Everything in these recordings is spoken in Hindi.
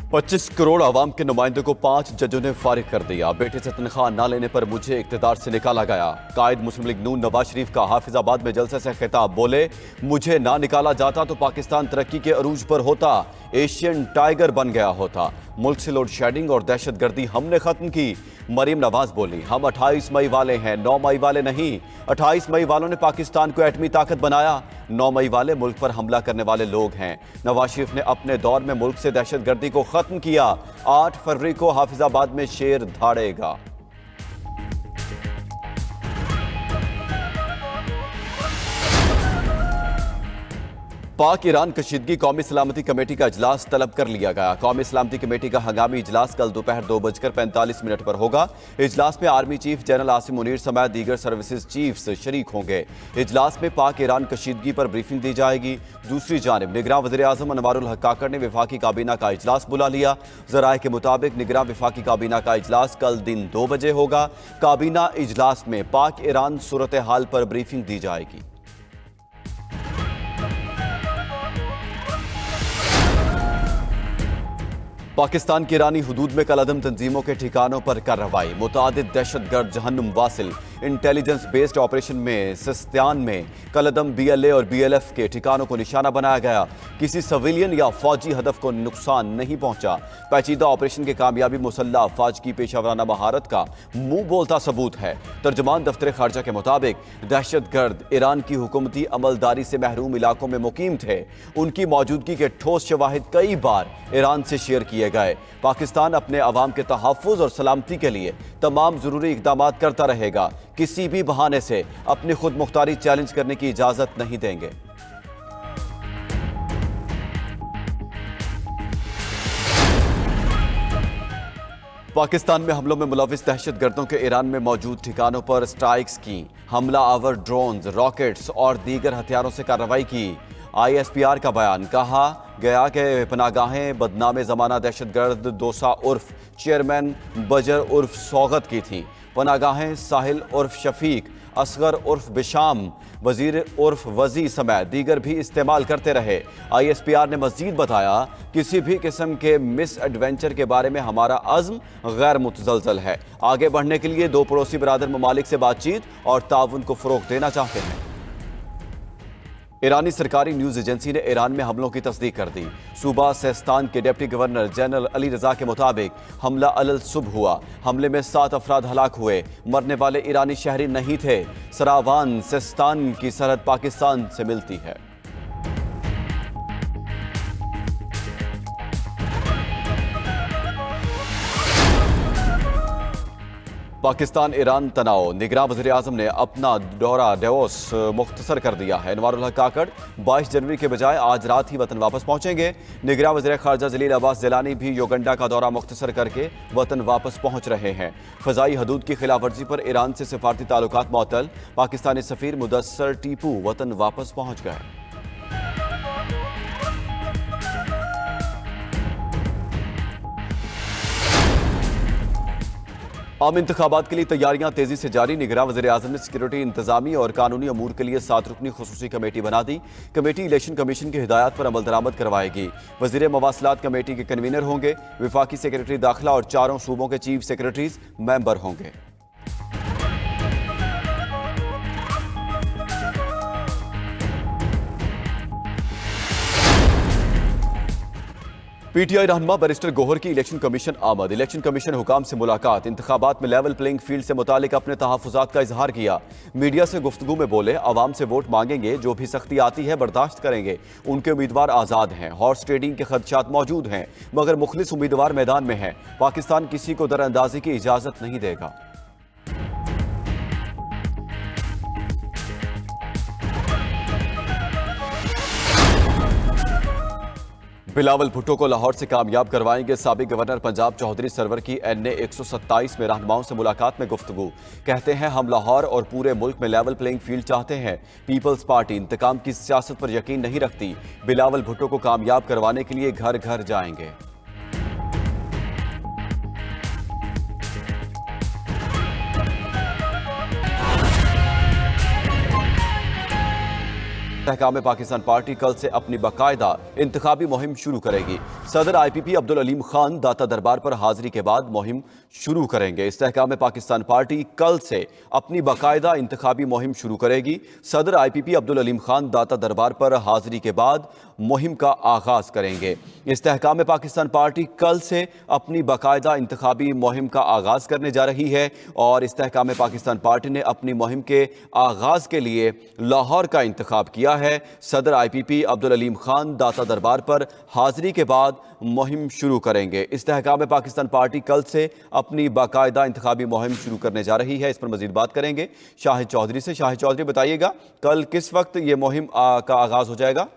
25 करोड़ आवाम के नुमाइंदों को 5 जजों ने फारिग कर दिया। बेटे से तनख्वाह ना लेने पर मुझे इख्तिदार से निकाला गया। कायद मुस्लिम लीग नून नवाज शरीफ का हाफिजाबाद में जलसे से खिताब, बोले मुझे ना निकाला जाता तो पाकिस्तान तरक्की के अरूज पर होता, एशियन टाइगर बन गया होता। मुल्क से लोड शेडिंग और दहशतगर्दी हमने खत्म की। मरीम नवाज बोली, हम 28 मई वाले हैं, 9 मई वाले नहीं। 28 मई वालों ने पाकिस्तान को एटमी ताकत बनाया, 9 मई वाले मुल्क पर हमला करने वाले लोग हैं। नवाज शरीफ ने अपने दौर में मुल्क से दहशतगर्दी को खत्म किया। 8 फरवरी को हाफिजाबाद में शेर धाड़ेगा। पाक ईरान कशीदगी कौमी सलामती कमेटी का इजलास तलब कर लिया गया। कौमी सलामती कमेटी का हंगामी इजलास कल दोपहर 2:45 पर होगा। इजलास में army chief general Asim Munir समेत दीगर सर्विसेज चीफ्स शरीक होंगे। इजलास में पाक ईरान कशीदगी पर ब्रीफिंग दी जाएगी। दूसरी जानिब निगरान वज़ीर आज़म अनवारुल हक काकड़ ने विफाकी काबीना का इजलास बुला लिया। ज़राए के मुताबिक निगरान विफाकी काबीना का इजलास कल दिन 2 बजे होगा। काबीना इजलास में पाक ईरान सूरत हाल पर ब्रीफिंग दी जाएगी। पाकिस्तान की ईरानी हुदूद में कलअदम तंजीमों के ठिकानों पर कार्रवाई। मुतादिद दहशतगर्द जहन्नुम वासिल इंटेलिजेंस बेस्ड ऑपरेशन में सिस्तान में कलअदम BLA और BLF के ठिकानों को निशाना बनाया गया। किसी सिविलियन या फौजी हदफ को नुकसान नहीं पहुंचा। पेचीदा ऑपरेशन की कामयाबी मुसल्लह अफवाज की पेशावराना महारत का मुंह बोलता सबूत है। तर्जुमान दफ्तर खारजा के मुताबिक दहशतगर्द ईरान की हुकूमती अमलदारी से महरूम इलाकों में मुकीम थे। उनकी मौजूदगी के ठोस शवाहिद कई बार ईरान से शेयर किए गए। पाकिस्तान अपने अवाम के तहफ़्फ़ुज़ और सलामती के लिए तमाम ज़रूरी इक़दामात करता रहेगा। किसी भी बहाने से अपनी खुद मुख्तारी चैलेंज करने की इजाज़त नहीं देंगे। पाकिस्तान में हमलों में मुलविस दहशतगर्दों के ईरान में मौजूद ठिकानों पर स्ट्राइक्स की। हमला आवर ड्रोन्स, रॉकेट्स और दीगर हथियारों से कार्रवाई की। ISPR का बयान, कहा गया कि पनागाहें बदनाम ज़माना दहशतगर्द दोसा उर्फ चेयरमैन बजर उर्फ सौगत की थी। पनागाहें साहिल उर्फ शफीक, असगर उर्फ बिशाम, वजीर उर्फ वजी समेत दीगर भी इस्तेमाल करते रहे। ISPR ने मजीद बताया, किसी भी किस्म के मिस एडवेंचर के बारे में हमारा अज़्म गैर मुतज़लज़ल है। आगे बढ़ने के लिए दो पड़ोसी बरादर ममालिक से बातचीत और ताउन को फ़रोग़ देना चाहते हैं। ईरानी सरकारी न्यूज़ एजेंसी ने ईरान में हमलों की तस्दीक कर दी। सूबा सिस्तान के डिप्टी गवर्नर जनरल अली रजा के मुताबिक हमला अलल सुबह हुआ। हमले में 7 अफराद हलाक हुए। मरने वाले ईरानी शहरी नहीं थे। सरावान सिस्तान की सरहद पाकिस्तान से मिलती है। पाकिस्तान ईरान तनाव, निगरान वज़ीर आज़म ने अपना दौरा डेवोस मुख्तसर कर दिया है। अनवारुल हक काकड़ 22 जनवरी के बजाय आज रात ही वतन वापस पहुंचेंगे। निगरान वज़ीर खारजा जलील अब्बास जिलानी भी युगंडा का दौरा मुख्तसर करके वतन वापस पहुंच रहे हैं। फ़ज़ाई हदूद की खिलाफ वर्जी पर ईरान से सिफारती ताल्लुकात मुअत्तल। पाकिस्तानी सफ़ीर मुदस्सर टीपू वतन वापस पहुंच गए। आम इंतखाबात के लिए तैयारियां तेजी से जारी। निगरान वज़ीर आज़म ने सिक्योरिटी, इंतजामी और कानूनी अमूर के लिए 7 रुकनी खुसूसी कमेटी बना दी। कमेटी इलेक्शन कमीशन की हिदायत पर अमल दरामद करवाएगी। वज़ीर मवासलात कमेटी के कन्वीनर होंगे। विफाकी सेक्रेटरी दाखिला और 4 सूबों के चीफ सेक्रेटरीज मेंबर होंगे। PTI रहनुमा बैरिस्टर गोहर की इलेक्शन कमीशन आमद। इलेक्शन कमीशन हुकाम से मुलाकात। इंतखाबात में लेवल प्लेइंग फील्ड से मुतालिक अपने तहफ़्फ़ुज़ात का इजहार किया। मीडिया से गुफ्तगू में बोले, आवाम से वोट मांगेंगे, जो भी सख्ती आती है बर्दाश्त करेंगे। उनके उम्मीदवार आज़ाद हैं। हॉर्स ट्रेडिंग के खदशात मौजूद हैं, मगर मुखलिस उम्मीदवार मैदान में हैं। पाकिस्तान किसी को दरअंदाजी की इजाज़त नहीं देगा। बिलावल भुट्टो को लाहौर से कामयाब करवाएंगे। साबिक गवर्नर पंजाब चौधरी सरवर की NA 127 में रहनुमाओं से मुलाकात में गुफ्तगू। कहते हैं, हम लाहौर और पूरे मुल्क में लेवल प्लेइंग फील्ड चाहते हैं। पीपल्स पार्टी इंतकाम की सियासत पर यकीन नहीं रखती। बिलावल भुट्टो को कामयाब करवाने के लिए घर घर जाएंगे। इस्तेहकाम पाकिस्तान पार्टी कल से अपनी बाकायदा इंतखाबी मुहिम शुरू करेगी। सदर IPP अब्दुल अलीम खान दाता दरबार पर हाजिरी के बाद मुहिम शुरू करेंगे। इस्तेहकाम पाकिस्तान पार्टी कल से अपनी बाकायदा इंतखाबी मुहिम शुरू करेगी। सदर IPP अब्दुल अलीम खान दाता दरबार पर हाजिरी के बाद मुहिम का आगाज करेंगे। इस्तेहकाम पाकिस्तान पार्टी कल से अपनी बाकायदा इंतखाबी मुहिम का आगाज करने जा रही है और इस्तेहकाम पाकिस्तान पार्टी ने अपनी मुहिम के आगाज के लिए लाहौर का इंतखाब किया है। सदर IPP अब्दुल अलीम खान दाता दरबार पर हाजिरी के बाद मुहिम शुरू करेंगे। इस्तेहकाम पाकिस्तान पार्टी कल से अपनी बाकायदा इंतखाबी मुहिम शुरू करने जा रही है। इस पर मजीद बात करेंगे शाहिद चौधरी से। शाहिद चौधरी, बताइएगा कल किस वक्त ये मुहिम का आगाज हो जाएगा?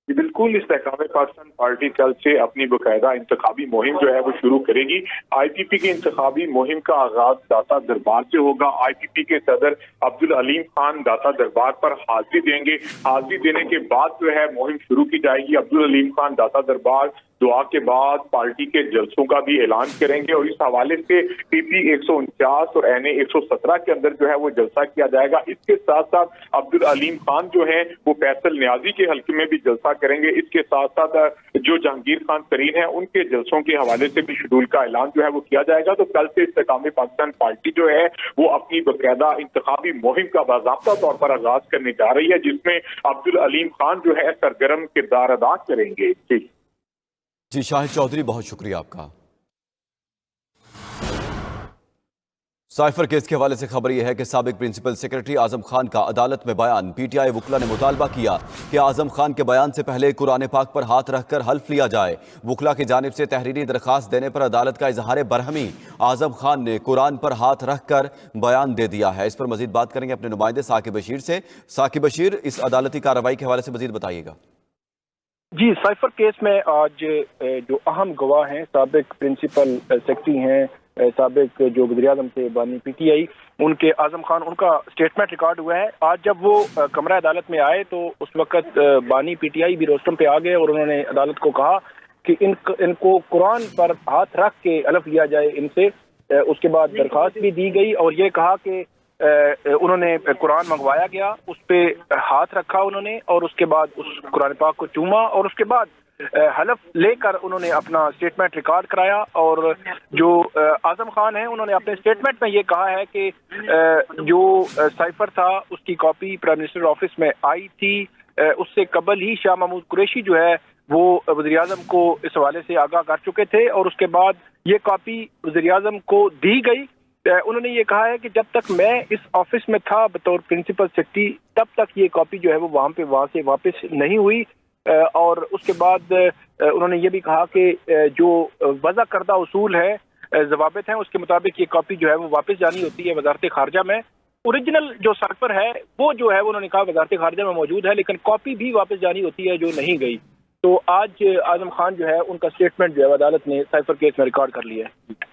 बिल्कुल, इस्तेहकाम पाकिस्तान पार्टी कल से अपनी बाकायदा इंतखाबी मुहिम जो है वो शुरू करेगी। IPP की इंतखाबी मुहिम का आगाज दाता दरबार से होगा। IPP के सदर अब्दुल अलीम खान दाता दरबार पर हाजिरी देंगे। हाजिरी देने के बाद जो है मुहिम शुरू की जाएगी। अब्दुल अलीम खान दाता दरबार दुआ के बाद पार्टी के जलसों का भी ऐलान करेंगे और इस हवाले से PP 149 और NA 117 के अंदर जो है वो जलसा किया जाएगा। इसके साथ साथ अब्दुल अलीम खान जो है वो फैसल न्याजी के हल्के में भी जलसा करेंगे। इसके साथ साथ जो जहांगीर खान तरीन है उनके जलसों के हवाले से भी शेड्यूल का ऐलान जो है वो किया जाएगा। तो कल से इस्तेहकाम पाकिस्तान पार्टी जो है वो अपनी बाकायदा इंतखाबी मुहिम का बाज़ाब्ता तौर पर आगाज करने जा रही है, जिसमें अब्दुल अलीम खान जो है सरगर्म किरदार अदा करेंगे। जी शाहिद चौधरी, बहुत शुक्रिया आपका। साइफर केस के हवाले से खबर यह है कि साबिक प्रिंसिपल सेक्रेटरी आजम खान का अदालत में बयान। PTI वुकला ने मुतालबा किया कि आजम खान के बयान से पहले कुरान पाक पर हाथ रखकर हल्फ लिया जाए। वुकला की जानिब से तहरीरी दरखास्त देने पर अदालत का इजहार बरहमी। आजम खान ने कुरान पर हाथ रखकर बयान दे दिया है। इस पर मजीद बात करेंगे अपने नुमाइंदे साकिब बशीर से। साकिब बशीर, इस अदालती कार्रवाई के हवाले से मजीद बताइएगा। जी, साइफर केस में आज जो अहम गवाह हैं, साबिक प्रिंसिपल सेक्रेटरी हैं, साबिक जो वज़ीर-ए-आज़म थे बानी PTI, उनके आजम खान, उनका स्टेटमेंट रिकॉर्ड हुआ है। आज जब वो कमरा अदालत में आए तो उस वक्त बानी PTI भी रोस्टम पे आ गए और उन्होंने अदालत को कहा कि इनको कुरान पर हाथ रख के हलफ लिया जाए इनसे। उसके बाद दरखास्त भी दी गई और ये कहा कि उन्होंने कुरान मंगवाया गया, उस पर हाथ रखा उन्होंने और उसके बाद उस कुरान पाक को चूमा और उसके बाद हलफ लेकर उन्होंने अपना स्टेटमेंट रिकॉर्ड कराया। और जो आजम खान है उन्होंने अपने स्टेटमेंट में ये कहा है कि जो साइफर था उसकी कॉपी प्राइम मिनिस्टर ऑफिस में आई थी। उससे कबल ही शाह महमूद कुरैशी जो है वो वज़ीर-ए-आज़म को इस हवाले से आगाह कर चुके थे और उसके बाद ये कॉपी वज़ीर-ए-आज़म को दी गई। उन्होंने ये कहा है कि जब तक मैं इस ऑफिस में था बतौर प्रिंसिपल सेक्रेटरी तब तक ये कॉपी जो है वो वहाँ से वापस नहीं हुई। और उसके बाद उन्होंने ये भी कहा कि जो वज़ा करदा उसूल है, ज़वाबित हैं, उसके मुताबिक ये कॉपी जो है वो वापस जानी होती है वज़ारत खारजा में। ओरिजिनल जो साइफर है वो जो है वो उन्होंने कहा वज़ारत खारजा में मौजूद है, लेकिन कॉपी भी वापस जानी होती है जो नहीं गई। तो आज आजम खान जो है उनका स्टेटमेंट जो है अदालत ने साइफर केस में रिकॉर्ड कर लिया है।